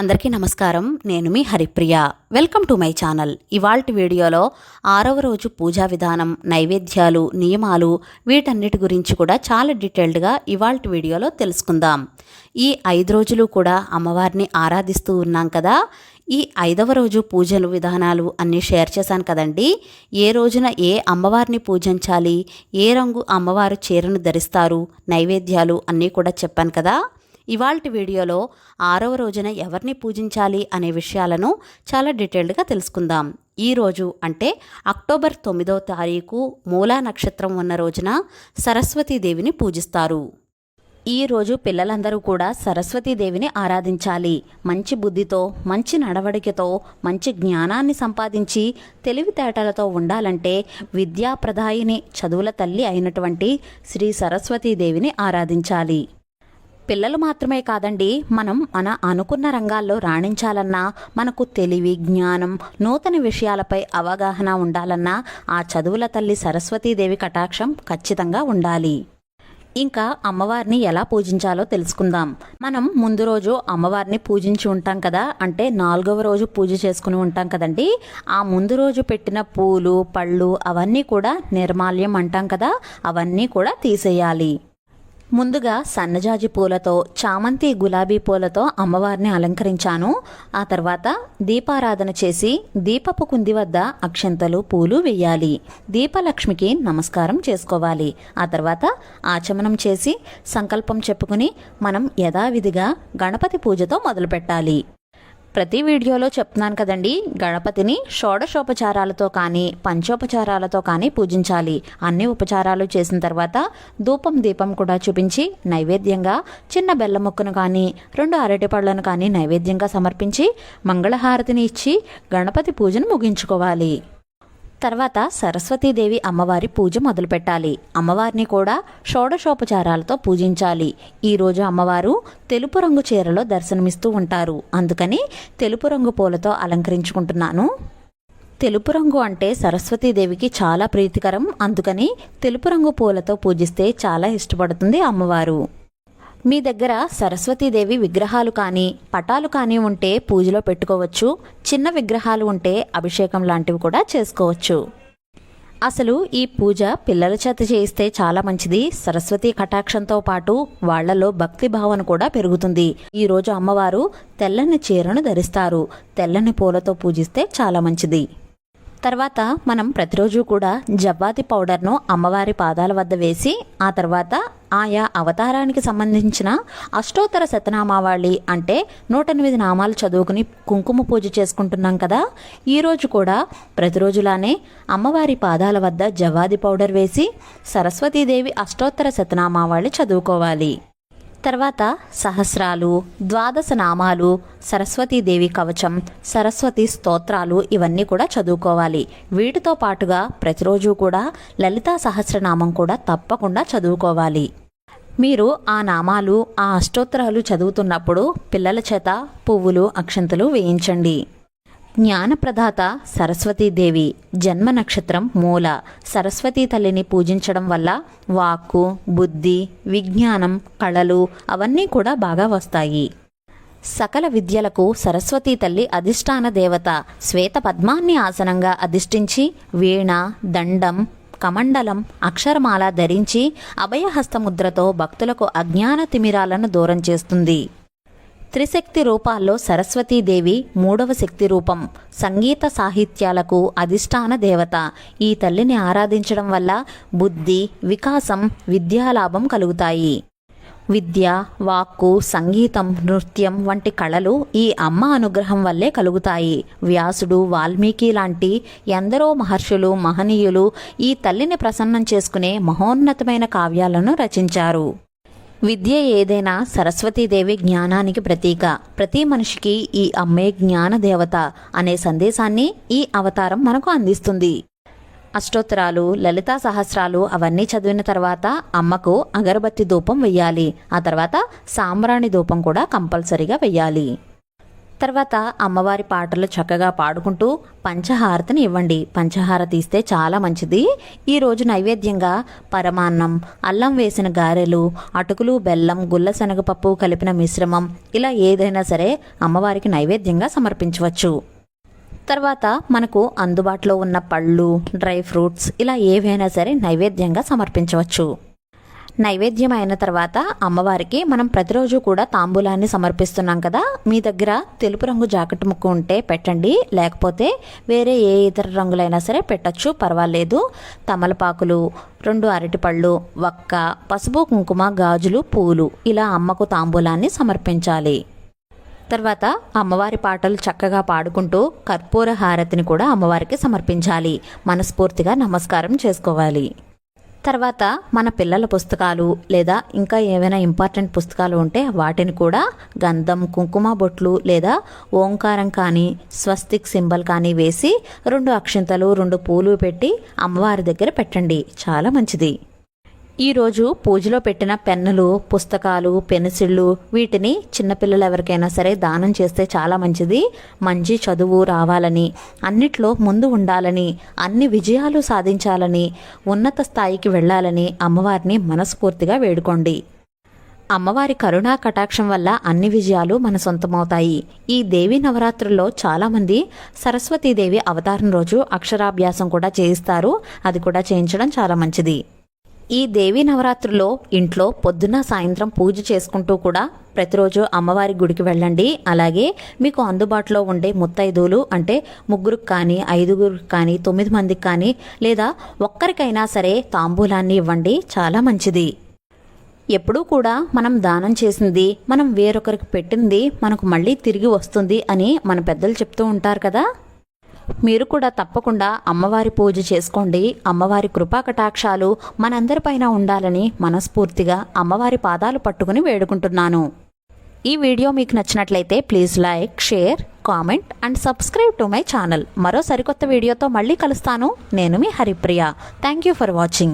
అందరికీ నమస్కారం. నేను మీ Haripriya. Welcome to my channel. ఇవాల్టి వీడియోలో 6వ రోజు పూజా విధానం, నైవేద్యాలు, నియమాలు వీటన్నిటి గురించి కూడా చాలా డీటెయిల్డ్గా ఇవాల్టి వీడియోలో తెలుసుకుందాం. ఈ 5 రోజులు కూడా అమ్మవారిని ఆరాధిస్తూ ఉన్నాం కదా. ఈ 5వ రోజు పూజలు విధానాలు అన్నీ షేర్ చేశాను కదండి. ఏ రోజున ఏ అమ్మవారిని పూజించాలి, ఏ రంగు అమ్మవారు చీరను ధరిస్తారు, నైవేద్యాలు అన్నీ కూడా చెప్పాను కదా. ఇవాల్టి వీడియోలో 6వ రోజున ఎవరిని పూజించాలి అనే విషయాలను చాలా డీటెయిల్డ్గా తెలుసుకుందాం. ఈ రోజు అంటే అక్టోబర్ 9వ తారీఖు మూలా నక్షత్రం ఉన్న రోజున సరస్వతీదేవిని పూజిస్తారు. ఈ రోజు పిల్లలందరూ కూడా సరస్వతీదేవిని ఆరాధించాలి. మంచి బుద్ధితో, మంచి నడవడికతో, మంచి జ్ఞానాన్ని సంపాదించి తెలివితేటలతో ఉండాలంటే విద్యాప్రదాయిని, చదువుల తల్లి అయినటువంటి శ్రీ సరస్వతీదేవిని ఆరాధించాలి. పిల్లలు మాత్రమే కాదండి, మన అనుకున్న రంగాల్లో రాణించాలన్నా, మనకు తెలివి, జ్ఞానం, నూతన విషయాలపై అవగాహన ఉండాలన్నా ఆ చదువుల తల్లి సరస్వతీదేవి కటాక్షం ఖచ్చితంగా ఉండాలి. ఇంకా అమ్మవారిని ఎలా పూజించాలో తెలుసుకుందాం. మనం ముందు రోజు అమ్మవారిని పూజించి ఉంటాం కదా, అంటే 4వ రోజు పూజ చేసుకుని ఉంటాం కదండి. ఆ ముందు రోజు పెట్టిన పూలు, పళ్ళు అవన్నీ కూడా నిర్మాల్యం అంటాం కదా, అవన్నీ కూడా తీసేయాలి. ముందుగా సన్నజాజి పూలతో, చామంతి, గులాబీ పూలతో అమ్మవారిని అలంకరించాను. ఆ తర్వాత దీపారాధన చేసి దీపపు కుంది వద్ద అక్షంతలు, పూలు వేయాలి. దీపలక్ష్మికి నమస్కారం చేసుకోవాలి. ఆ తర్వాత ఆచమనం చేసి సంకల్పం చెప్పుకుని మనం యథావిధిగా గణపతి పూజతో మొదలుపెట్టాలి. ప్రతి వీడియోలో చెప్తున్నాను కదండి, గణపతిని షోడశోపచారాలతో కానీ పంచోపచారాలతో కానీ పూజించాలి. అన్ని ఉపచారాలు చేసిన తర్వాత ధూపం, దీపం కూడా చూపించి నైవేద్యంగా చిన్న బెల్లం ముక్కను కానీ 2 అరటిపళ్ళను కానీ నైవేద్యంగా సమర్పించి మంగళహారతిని ఇచ్చి గణపతి పూజను ముగించుకోవాలి. తర్వాత సరస్వతీదేవి అమ్మవారి పూజ మొదలుపెట్టాలి. అమ్మవారిని కూడా షోడశోపచారాలతో పూజించాలి. ఈరోజు అమ్మవారు తెలుపు రంగు చీరలో దర్శనమిస్తూ ఉంటారు. అందుకని తెలుపు రంగు పూలతో అలంకరించుకుంటున్నాను. తెలుపు రంగు అంటే సరస్వతీదేవికి చాలా ప్రీతికరం. అందుకని తెలుపు రంగు పూలతో పూజిస్తే చాలా ఇష్టపడుతుంది అమ్మవారు. మీ దగ్గర సరస్వతీదేవి విగ్రహాలు కానీ పటాలు కానీ ఉంటే పూజలో పెట్టుకోవచ్చు. చిన్న విగ్రహాలు ఉంటే అభిషేకం లాంటివి కూడా చేసుకోవచ్చు. అసలు ఈ పూజ పిల్లల చేత చేయిస్తే చాలా మంచిది. సరస్వతీ కటాక్షంతో పాటు వాళ్లలో భక్తి భావన కూడా పెరుగుతుంది. ఈరోజు అమ్మవారు తెల్లని చీరను ధరిస్తారు. తెల్లని పూలతో పూజిస్తే చాలా మంచిది. తర్వాత మనం ప్రతిరోజు కూడా జవ్వాది పౌడర్ను అమ్మవారి పాదాల వద్ద వేసి ఆ తర్వాత ఆయా అవతారానికి సంబంధించిన అష్టోత్తర శతనామావళి అంటే 108 నామాలు చదువుకుని కుంకుమ పూజ చేసుకుంటున్నాం కదా. ఈరోజు కూడా ప్రతిరోజులానే అమ్మవారి పాదాల వద్ద జవ్వాది పౌడర్ వేసి సరస్వతీదేవి అష్టోత్తర శతనామావళి చదువుకోవాలి. తర్వాత సహస్రాలు, 12 నామాలు, సరస్వతీదేవి కవచం, సరస్వతి స్తోత్రాలు ఇవన్నీ కూడా చదువుకోవాలి. వీటితో పాటుగా ప్రతిరోజు కూడా లలితా సహస్రనామం కూడా తప్పకుండా చదువుకోవాలి. మీరు ఆ నామాలు, ఆ అష్టోత్తరాలు చదువుతున్నప్పుడు పిల్లల చేత పువ్వులు, అక్షంతలు వేయించండి. జ్ఞానప్రదాత సరస్వతీదేవి, జన్మ నక్షత్రం మూల. సరస్వతీ తల్లిని పూజించడం వల్ల వాక్కు, బుద్ధి, విజ్ఞానం, కళలు అవన్నీ కూడా బాగా వస్తాయి. సకల విద్యలకు సరస్వతీ తల్లి అధిష్టాన దేవత. శ్వేత పద్మాన్ని ఆసనంగా అధిష్ఠించి వీణ, దండం, కమండలం, అక్షరమాల ధరించి అభయహస్తముద్రతో భక్తులకు అజ్ఞాన తిమిరాలను దూరం చేస్తుంది. త్రిశక్తి రూపాల్లో సరస్వతీదేవి 3వ శక్తి రూపం. సంగీత సాహిత్యాలకు అధిష్టాన దేవత. ఈ తల్లిని ఆరాధించడం వల్ల బుద్ధి, వికాసం, విద్యాలాభం కలుగుతాయి. విద్య, వాక్కు, సంగీతం, నృత్యం వంటి కళలు ఈ అమ్మ అనుగ్రహం వల్లే కలుగుతాయి. వ్యాసుడు, వాల్మీకి లాంటి ఎందరో మహర్షులు, మహనీయులు ఈ తల్లిని ప్రసన్నం చేసుకునే మహోన్నతమైన కావ్యాలను రచించారు. విద్య ఏదైనా సరస్వతీదేవి జ్ఞానానికి ప్రతీక. ప్రతి మనిషికి ఈ అమ్మే జ్ఞాన దేవత అనే సందేశాన్ని ఈ అవతారం మనకు అందిస్తుంది. అష్టోత్తరాలు, లలితా సహస్రాలు అవన్నీ చదివిన తర్వాత అమ్మకు అగరబత్తి ధూపం వెయ్యాలి. ఆ తర్వాత సాంబ్రాణి ధూపం కూడా కంపల్సరీగా వెయ్యాలి. తర్వాత అమ్మవారి పాటలు చక్కగా పాడుకుంటూ పంచహారతిని ఇవ్వండి. పంచహారతి ఇస్తే చాలా మంచిది. ఈరోజు నైవేద్యంగా పరమాన్నం, అల్లం వేసిన గారెలు, అటుకులు, బెల్లం, గుల్ల శనగపప్పు కలిపిన మిశ్రమం, ఇలా ఏదైనా సరే అమ్మవారికి నైవేద్యంగా సమర్పించవచ్చు. తర్వాత మనకు అందుబాటులో ఉన్న పళ్ళు, డ్రై ఫ్రూట్స్ ఇలా ఏవైనా సరే నైవేద్యంగా సమర్పించవచ్చు. నైవేద్యం అయిన తర్వాత అమ్మవారికి మనం ప్రతిరోజు కూడా తాంబూలాన్ని సమర్పిస్తున్నాం కదా, మీ దగ్గర తెలుపు రంగు జాకెట్ ముక్క ఉంటే పెట్టండి, లేకపోతే వేరే ఏ ఇతర రంగులైనా సరే పెట్టచ్చు, పర్వాలేదు. తమలపాకులు, 2 అరటిపళ్ళు, వక్క, పసుపు, కుంకుమ, గాజులు, పూలు ఇలా అమ్మకు తాంబూలాన్ని సమర్పించాలి. తర్వాత అమ్మవారి పాటలు చక్కగా పాడుకుంటూ కర్పూర హారతిని కూడా అమ్మవారికి సమర్పించాలి. మనస్ఫూర్తిగా నమస్కారం చేసుకోవాలి. తర్వాత మన పిల్లల పుస్తకాలు లేదా ఇంకా ఏమైనా ఇంపార్టెంట్ పుస్తకాలు ఉంటే వాటిని కూడా గంధం, కుంకుమ బొట్లు లేదా ఓంకారం కానీ స్వస్తిక్ సింబల్ కానీ వేసి 2 అక్షింతలు 2 పూలు పెట్టి అమ్మవారి దగ్గర పెట్టండి, చాలా మంచిది. ఈరోజు పూజలో పెట్టిన పెన్నులు, పుస్తకాలు, పెన్సిళ్ళు వీటిని చిన్నపిల్లలు ఎవరికైనా సరే దానం చేస్తే చాలా మంచిది. మంచి చదువు రావాలని, అన్నిట్లో ముందు ఉండాలని, అన్ని విజయాలు సాధించాలని, ఉన్నత స్థాయికి వెళ్ళాలని అమ్మవారిని మనస్ఫూర్తిగా వేడుకోండి. అమ్మవారి కరుణా కటాక్షం వల్ల అన్ని విజయాలు మన సొంతమవుతాయి. ఈ దేవి నవరాత్రుల్లో చాలామంది సరస్వతీదేవి అవతారం రోజు అక్షరాభ్యాసం కూడా చేయిస్తారు. అది కూడా చేయించడం చాలా మంచిది. ఈ దేవీ నవరాత్రుల్లో ఇంట్లో పొద్దున సాయంత్రం పూజ చేసుకుంటూ కూడా ప్రతిరోజు అమ్మవారి గుడికి వెళ్ళండి. అలాగే మీకు అందుబాటులో ఉండే ముత్తైదువులు అంటే 3 కానీ 5 కానీ 9 మందికి కానీ లేదా ఒక్కరికైనా సరే తాంబూలాన్ని ఇవ్వండి, చాలా మంచిది. ఎప్పుడూ కూడా మనం దానం చేసింది, మనం వేరొకరికి పెట్టింది మనకు మళ్ళీ తిరిగి వస్తుంది అని మన పెద్దలు చెప్తూ ఉంటారు కదా. మీరు కూడా తప్పకుండా అమ్మవారి పూజ చేసుకోండి. అమ్మవారి కృపా కటాక్షాలు మనందరిపైన ఉండాలని మనస్ఫూర్తిగా అమ్మవారి పాదాలు పట్టుకుని వేడుకుంటున్నాను. ఈ వీడియో మీకు నచ్చినట్లయితే please like, share, comment and subscribe to my channel. మరో సరికొత్త వీడియోతో మళ్ళీ కలుస్తాను. నేను మీ Haripriya. Thank you for watching.